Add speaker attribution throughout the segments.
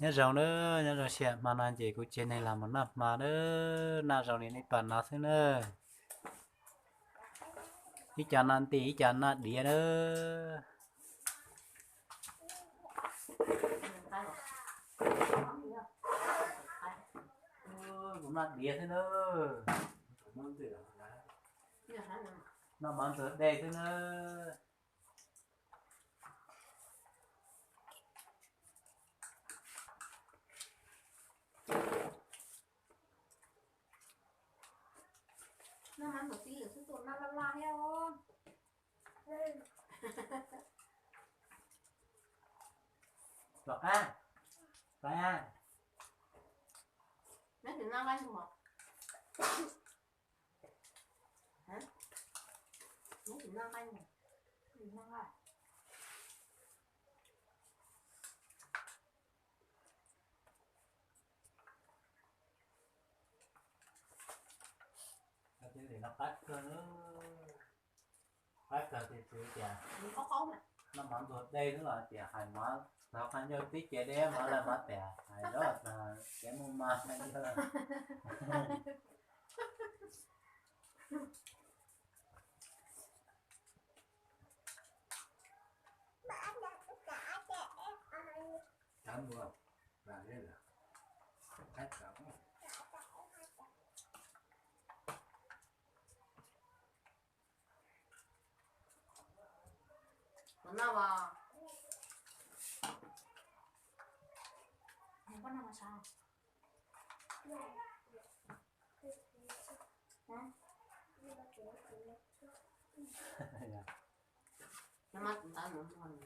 Speaker 1: nhớ rồng nữa nhớ rồng xe mà nàng chị của trên này làm một năm mà nữa na rồng này toàn nó thế nữa ít chả nan tí ít chả nan đĩa nữa cũng nan đĩa thế nữa nó bán từ đây thế nữa
Speaker 2: nó ăn một tí là chúng tôi nó la heo không
Speaker 1: rồi à rồi à
Speaker 2: nó thì nó ăn không hả nó thì nó ăn không thì nó ăn
Speaker 1: cái gì nó tắt cơ nữa tắt cơ thì chả
Speaker 2: có khó mà
Speaker 1: nó món ruột đây nữa là chả hành má nó ăn cho tí chè đen mà là má tẻ hay đó là cái mông ma hay đó
Speaker 3: Cán mua là thế là cách cả
Speaker 2: còn nào mà không có nào mà sao nó mắt chúng ta muốn ngon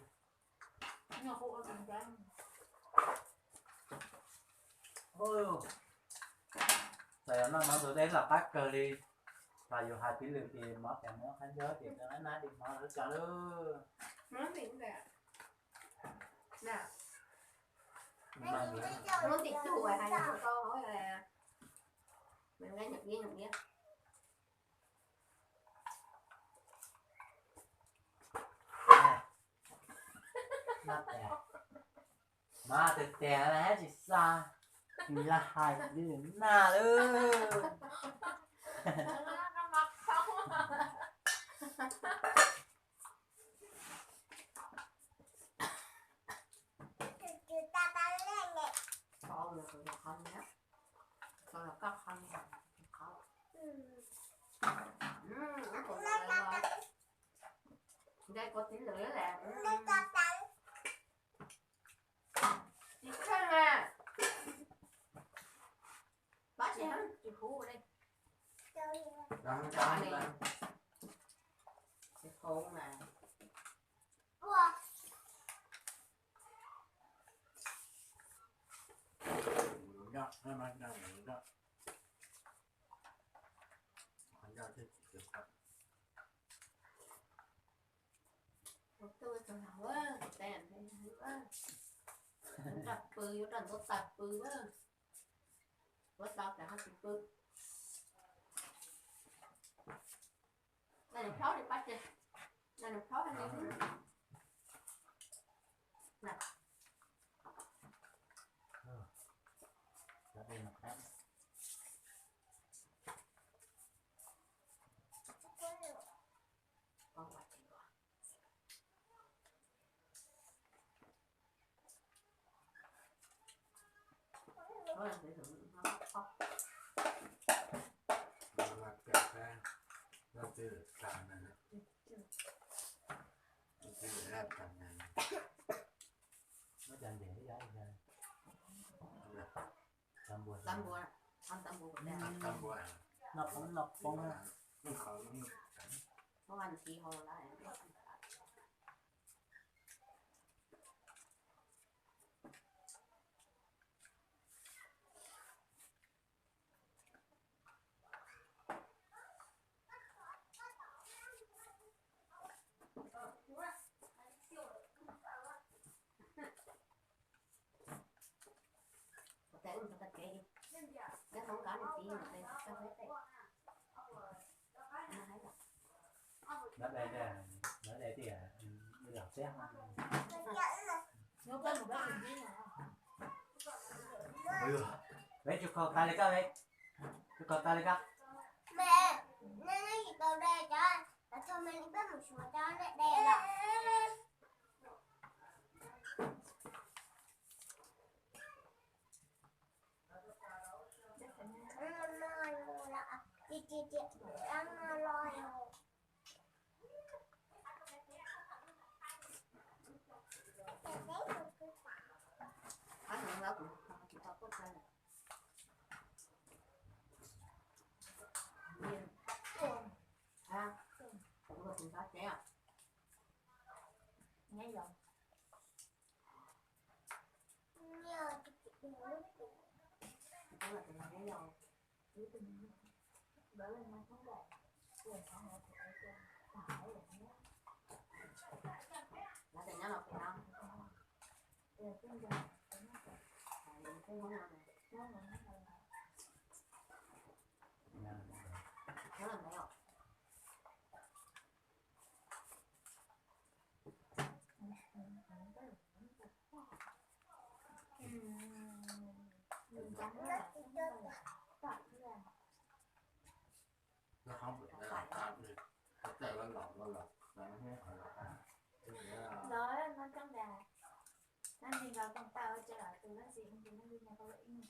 Speaker 2: nó không có tình trạng
Speaker 1: ôi vậy nó món ruột đây là tắt cơ đi và dù hai tí lượt thì mất cả nó ăn nhớ thì nó nói đi mà nó cho nữa
Speaker 2: nó thì cũng đẹp nè
Speaker 1: mà nghĩa
Speaker 2: nó thịt chua hay là con hỏi là mình cái nhật nhé
Speaker 1: nó tè mà từ tè là hết gì sao thì là hai đứa na nữa
Speaker 2: nó mập không con là tụi nó không nhé con là có không không nó còn lại đây có tí lưỡi là chị xem nè bác chị hắn chị phú ở đây
Speaker 3: đang
Speaker 2: đó này
Speaker 3: đang
Speaker 2: chị phú mà
Speaker 3: đó nó đang đang đó anh ra thích được
Speaker 2: tôi còn hảo á tèn thấy hảo á tập bự vô trần có tập bự á có tập là hết bự đây là chó đi bắt đi đây là chó anh đi nè
Speaker 1: đây là cái
Speaker 2: con quạt chị rồi có làm để thử nó khóc
Speaker 3: là cả ra nó từ cả này từ ra cả này
Speaker 1: nó dành để cái giá này tam buồn
Speaker 2: tam bùa ăn bùa đây
Speaker 3: tam bùa
Speaker 1: nó bóng ha
Speaker 3: nó không
Speaker 2: có ăn gì hồi lại té mình phải kệ nó không có một tí mà đây cho hết đây
Speaker 1: nó đây thì bây giờ xét
Speaker 2: nó có một cái gì nào
Speaker 1: Đấy chụp cầu tay lên các đấy. Chụp cầu tay lên các.
Speaker 4: Mẹ, nên nó chỉ cầu đây cho anh. Và thôi mình đi bắt một số cho nó đè là. Chị, ăn lòi rồi.
Speaker 2: Ăn nữa đó cũng chỉ có cốt này. Nhiên. À, cũng là cùng phát chế à? Nghe rồi.
Speaker 4: Nhờ chị đừng lúc chị.
Speaker 2: Cũng là cùng nghe rồi.
Speaker 4: Đó là nó không đẹp. Rồi xong rồi thì ở trên. Phải là nó.
Speaker 2: Là tình nó là phải ăn.
Speaker 4: Rồi trên giờ.
Speaker 2: Mình không có nào này.
Speaker 4: Nó là nó là.
Speaker 2: Nó là mèo.
Speaker 3: Nó không được là tạm được. Nó chạy nó lọt là nó không phải là
Speaker 4: Đó nó trong đà. Nó nhìn vào con tao trở lại từ nó diện thì nó đi nhà con lưỡi nè.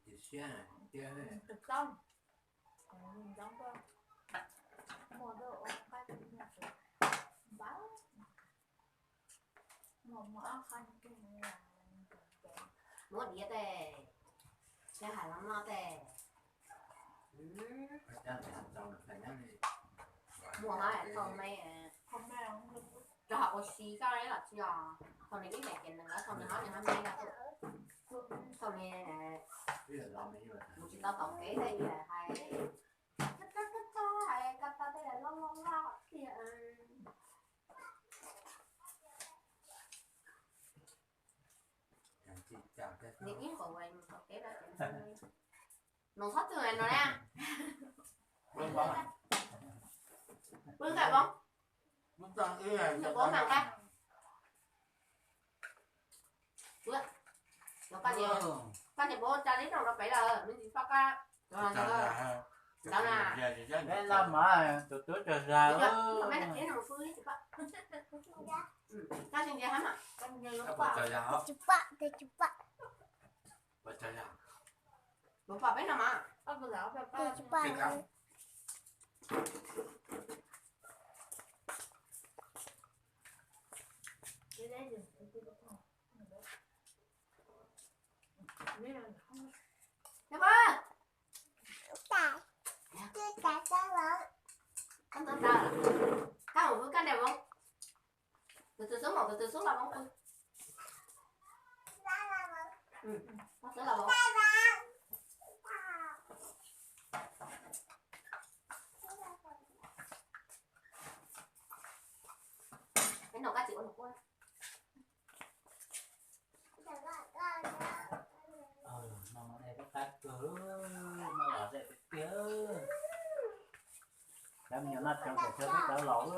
Speaker 3: chị xe này, xe này.
Speaker 4: Thực công. Nhìn giống con. Mua đồ ôm khách đi nhà rồi. Báo. Một mỏ khăn cái này là.
Speaker 2: Mua đĩa tè. Xe hải lắm nó tè.
Speaker 3: Phải ra để học xong được phải nhắn đi.
Speaker 2: Mua hai thằng này à.
Speaker 4: Không nào không được.
Speaker 2: Cho học có xí cái đấy là chưa. Thằng này cái mẹ kiện nữa, thằng này nói nhà hôm nay là thằng này
Speaker 3: Bây giờ làm như vậy.
Speaker 2: một chị tao tổng kế đây là hai cắt hai cắt tao đây là long long lo thì
Speaker 3: Chị chào cái
Speaker 2: những cái của mình tổng kế đó nó thoát từ này nó nè
Speaker 1: Vâng vâng.
Speaker 2: bưng cả bông
Speaker 3: lúc đó ý là
Speaker 2: được bố mang ra bữa nó con nhà bố cha đến rồi nó phải là mình chỉ phát ra rồi đó là
Speaker 1: Đấy là mà tụi trời ra
Speaker 2: mấy thằng kia nó một phương hết các chuyện gì hả mà con nhà nó
Speaker 3: Các
Speaker 2: qua
Speaker 3: bạn chờ giáo.
Speaker 4: Chụp bạn.
Speaker 3: Bạn chờ giáo.
Speaker 2: nó qua bên nào mà
Speaker 4: Con vừa giáo về ba. Chụp bạn. Cái đấy đừng.
Speaker 2: thế ba
Speaker 4: Tại sao vậy?
Speaker 2: con tên ta là tao một phương căn đẹp không từ từ xuống một từ từ xuống là bóng nó sẽ là bóng cái nồi cá chịu một con
Speaker 1: nó đây có cắt cứ nó bỏ dậy cái kia. Em nhớ nát trong cái chơi với cháu lẩu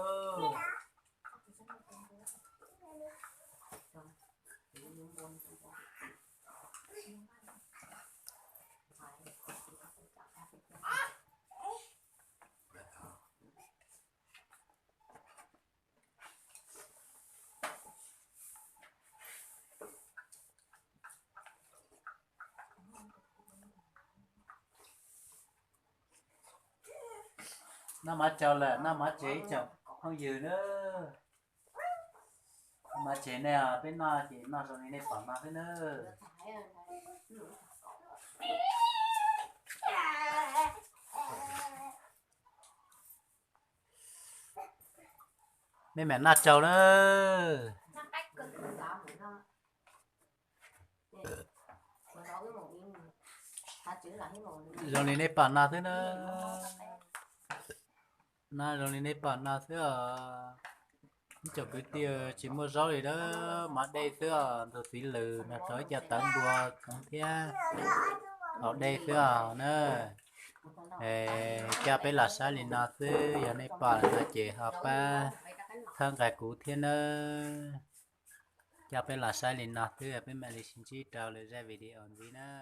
Speaker 1: nó mà chờ là nó mà chế chồng không dư nữa mà chế nè bên nó chỉ nó rồi này còn mà cái nữa mấy mẹ nát trâu nữa rồi này còn nào thế nữa na rồi này còn nào thế chụp cái tia chỉ mua rau gì đó mà đây thế rồi tí lừ là tới cho tận đùa không thế ở đây thế nữa cho bé là sao liền nào thế giờ này còn là chị học ba thân cái cụ thiên nữa cho bên là sai liền nọ thứ bên mẹ liền xin chỉ trao lời ra video gì nữa